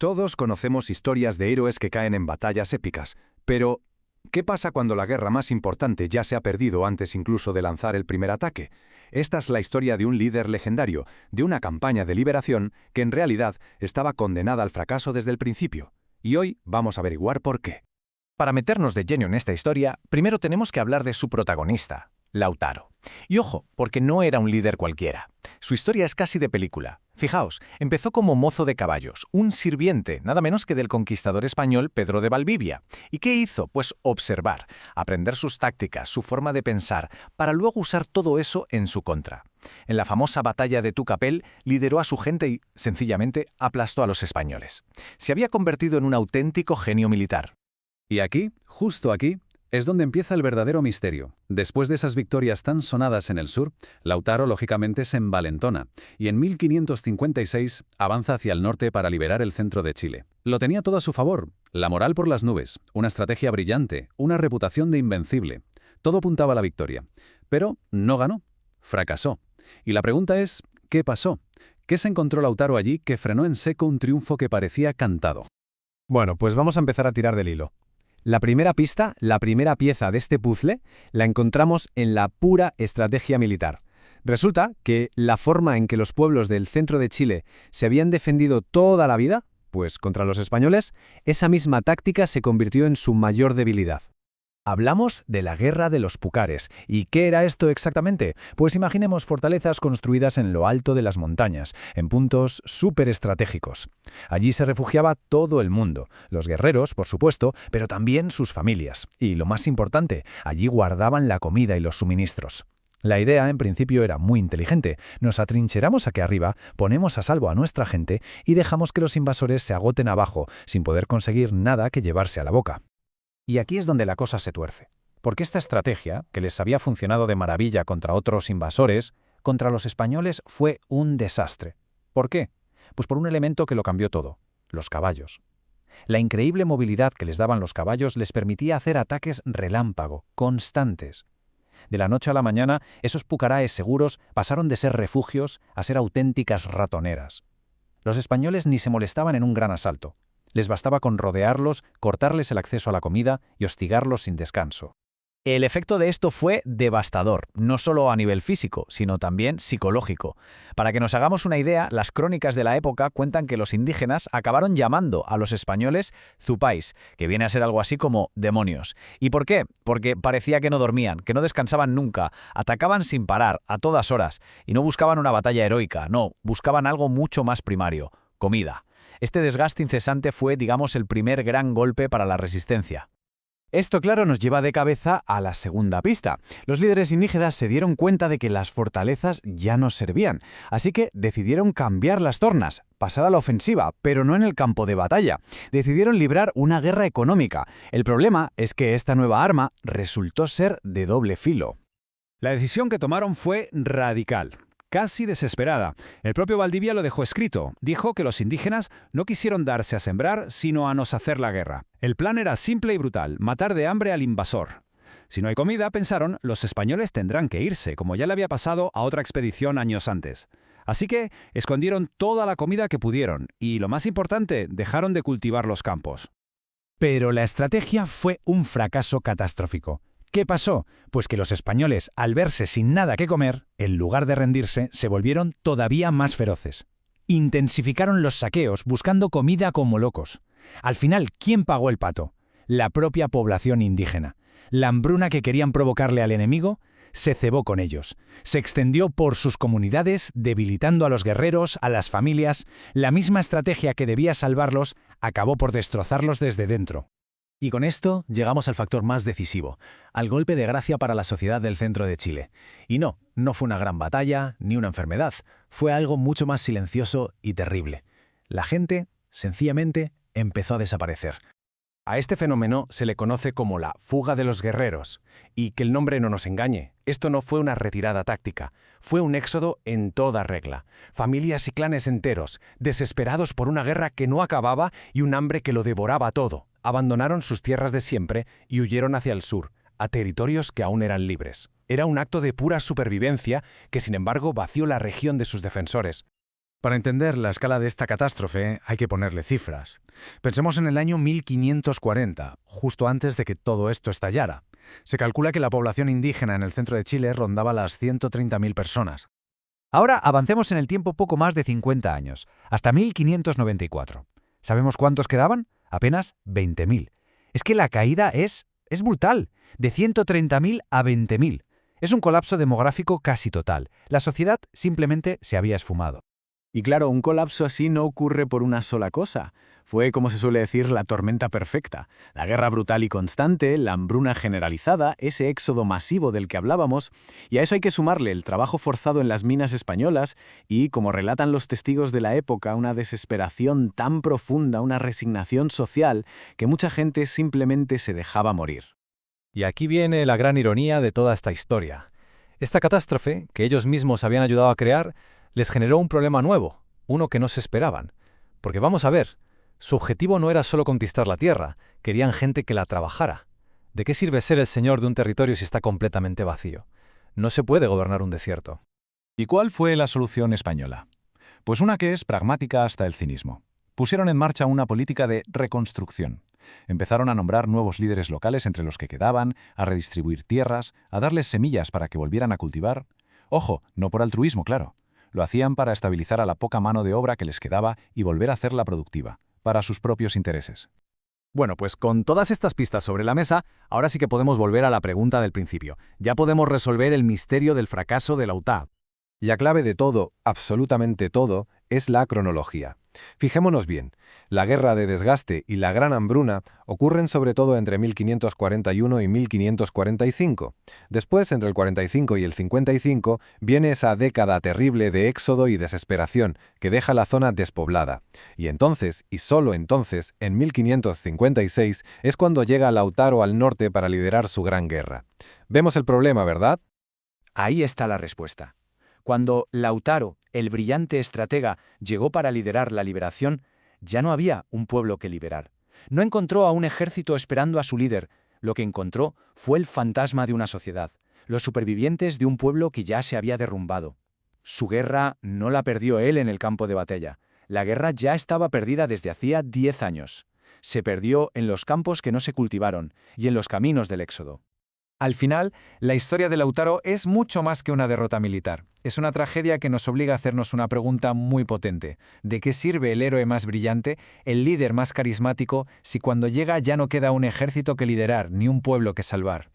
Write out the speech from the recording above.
Todos conocemos historias de héroes que caen en batallas épicas, pero ¿qué pasa cuando la guerra más importante ya se ha perdido antes incluso de lanzar el primer ataque? Esta es la historia de un líder legendario, de una campaña de liberación que en realidad estaba condenada al fracaso desde el principio. Y hoy vamos a averiguar por qué. Para meternos de lleno en esta historia, primero tenemos que hablar de su protagonista, Lautaro. Y ojo, porque no era un líder cualquiera. Su historia es casi de película. Fijaos, empezó como mozo de caballos, un sirviente, nada menos que del conquistador español Pedro de Valdivia. ¿Y qué hizo? Pues observar, aprender sus tácticas, su forma de pensar, para luego usar todo eso en su contra. En la famosa batalla de Tucapel, lideró a su gente y, sencillamente, aplastó a los españoles. Se había convertido en un auténtico genio militar. Y aquí, justo aquí, es donde empieza el verdadero misterio. Después de esas victorias tan sonadas en el sur, Lautaro lógicamente se envalentona y en 1556 avanza hacia el norte para liberar el centro de Chile. Lo tenía todo a su favor, la moral por las nubes, una estrategia brillante, una reputación de invencible. Todo apuntaba a la victoria. Pero no ganó, fracasó. Y la pregunta es, ¿qué pasó? ¿Qué se encontró Lautaro allí que frenó en seco un triunfo que parecía cantado? Bueno, pues vamos a empezar a tirar del hilo. La primera pista, la primera pieza de este puzzle, la encontramos en la pura estrategia militar. Resulta que la forma en que los pueblos del centro de Chile se habían defendido toda la vida, pues contra los españoles, esa misma táctica se convirtió en su mayor debilidad. Hablamos de la Guerra de los Pucares. ¿Y qué era esto exactamente? Pues imaginemos fortalezas construidas en lo alto de las montañas, en puntos súper estratégicos. Allí se refugiaba todo el mundo, los guerreros, por supuesto, pero también sus familias. Y lo más importante, allí guardaban la comida y los suministros. La idea, en principio, era muy inteligente. Nos atrincheramos aquí arriba, ponemos a salvo a nuestra gente y dejamos que los invasores se agoten abajo, sin poder conseguir nada que llevarse a la boca. Y aquí es donde la cosa se tuerce, porque esta estrategia, que les había funcionado de maravilla contra otros invasores, contra los españoles fue un desastre. ¿Por qué? Pues por un elemento que lo cambió todo, los caballos. La increíble movilidad que les daban los caballos les permitía hacer ataques relámpago, constantes. De la noche a la mañana, esos pucaraes seguros pasaron de ser refugios a ser auténticas ratoneras. Los españoles ni se molestaban en un gran asalto. Les bastaba con rodearlos, cortarles el acceso a la comida y hostigarlos sin descanso. El efecto de esto fue devastador, no solo a nivel físico, sino también psicológico. Para que nos hagamos una idea, las crónicas de la época cuentan que los indígenas acabaron llamando a los españoles zupais, que viene a ser algo así como demonios. ¿Y por qué? Porque parecía que no dormían, que no descansaban nunca, atacaban sin parar, a todas horas, y no buscaban una batalla heroica, no, buscaban algo mucho más primario, comida. Este desgaste incesante fue, digamos, el primer gran golpe para la resistencia. Esto, claro, nos lleva de cabeza a la segunda pista. Los líderes indígenas se dieron cuenta de que las fortalezas ya no servían, así que decidieron cambiar las tornas, pasar a la ofensiva, pero no en el campo de batalla. Decidieron librar una guerra económica. El problema es que esta nueva arma resultó ser de doble filo. La decisión que tomaron fue radical. Casi desesperada. El propio Valdivia lo dejó escrito. Dijo que los indígenas no quisieron darse a sembrar, sino a nos hacer la guerra. El plan era simple y brutal, matar de hambre al invasor. Si no hay comida, pensaron, los españoles tendrán que irse, como ya le había pasado a otra expedición años antes. Así que escondieron toda la comida que pudieron y, lo más importante, dejaron de cultivar los campos. Pero la estrategia fue un fracaso catastrófico. ¿Qué pasó? Pues que los españoles, al verse sin nada que comer, en lugar de rendirse, se volvieron todavía más feroces. Intensificaron los saqueos, buscando comida como locos. Al final, ¿quién pagó el pato? La propia población indígena. La hambruna que querían provocarle al enemigo se cebó con ellos. Se extendió por sus comunidades, debilitando a los guerreros, a las familias. La misma estrategia que debía salvarlos acabó por destrozarlos desde dentro. Y con esto llegamos al factor más decisivo, al golpe de gracia para la sociedad del centro de Chile. Y no fue una gran batalla ni una enfermedad, fue algo mucho más silencioso y terrible. La gente, sencillamente, empezó a desaparecer. A este fenómeno se le conoce como la fuga de los guerreros. Y que el nombre no nos engañe, esto no fue una retirada táctica, fue un éxodo en toda regla. Familias y clanes enteros, desesperados por una guerra que no acababa y un hambre que lo devoraba todo, abandonaron sus tierras de siempre y huyeron hacia el sur, a territorios que aún eran libres. Era un acto de pura supervivencia que, sin embargo, vació la región de sus defensores. Para entender la escala de esta catástrofe hay que ponerle cifras. Pensemos en el año 1540, justo antes de que todo esto estallara. Se calcula que la población indígena en el centro de Chile rondaba las 130.000 personas. Ahora avancemos en el tiempo poco más de 50 años, hasta 1594. ¿Sabemos cuántos quedaban? Apenas 20.000. Es que la caída es brutal, de 130.000 a 20.000. Es un colapso demográfico casi total. La sociedad simplemente se había esfumado. Y claro, un colapso así no ocurre por una sola cosa. Fue, como se suele decir, la tormenta perfecta. La guerra brutal y constante, la hambruna generalizada, ese éxodo masivo del que hablábamos, y a eso hay que sumarle el trabajo forzado en las minas españolas y, como relatan los testigos de la época, una desesperación tan profunda, una resignación social, que mucha gente simplemente se dejaba morir. Y aquí viene la gran ironía de toda esta historia. Esta catástrofe, que ellos mismos habían ayudado a crear, les generó un problema nuevo, uno que no se esperaban. Porque vamos a ver, su objetivo no era solo conquistar la tierra, querían gente que la trabajara. ¿De qué sirve ser el señor de un territorio si está completamente vacío? No se puede gobernar un desierto. ¿Y cuál fue la solución española? Pues una que es pragmática hasta el cinismo. Pusieron en marcha una política de reconstrucción. Empezaron a nombrar nuevos líderes locales entre los que quedaban, a redistribuir tierras, a darles semillas para que volvieran a cultivar. Ojo, no por altruismo, claro. Lo hacían para estabilizar a la poca mano de obra que les quedaba y volver a hacerla productiva, para sus propios intereses. Bueno, pues con todas estas pistas sobre la mesa, ahora sí que podemos volver a la pregunta del principio. Ya podemos resolver el misterio del fracaso de la UTA. Y la clave de todo, absolutamente todo, es la cronología. Fijémonos bien, la guerra de desgaste y la gran hambruna ocurren sobre todo entre 1541 y 1545. Después, entre el 45 y el 55, viene esa década terrible de éxodo y desesperación que deja la zona despoblada. Y entonces, y solo entonces, en 1556, es cuando llega Lautaro al norte para liderar su gran guerra. Vemos el problema, ¿verdad? Ahí está la respuesta. Cuando Lautaro, el brillante estratega, llegó para liderar la liberación, ya no había un pueblo que liberar. No encontró a un ejército esperando a su líder. Lo que encontró fue el fantasma de una sociedad, los supervivientes de un pueblo que ya se había derrumbado. Su guerra no la perdió él en el campo de batalla. La guerra ya estaba perdida desde hacía 10 años. Se perdió en los campos que no se cultivaron y en los caminos del éxodo. Al final, la historia de Lautaro es mucho más que una derrota militar. Es una tragedia que nos obliga a hacernos una pregunta muy potente. ¿De qué sirve el héroe más brillante, el líder más carismático, si cuando llega ya no queda un ejército que liderar ni un pueblo que salvar?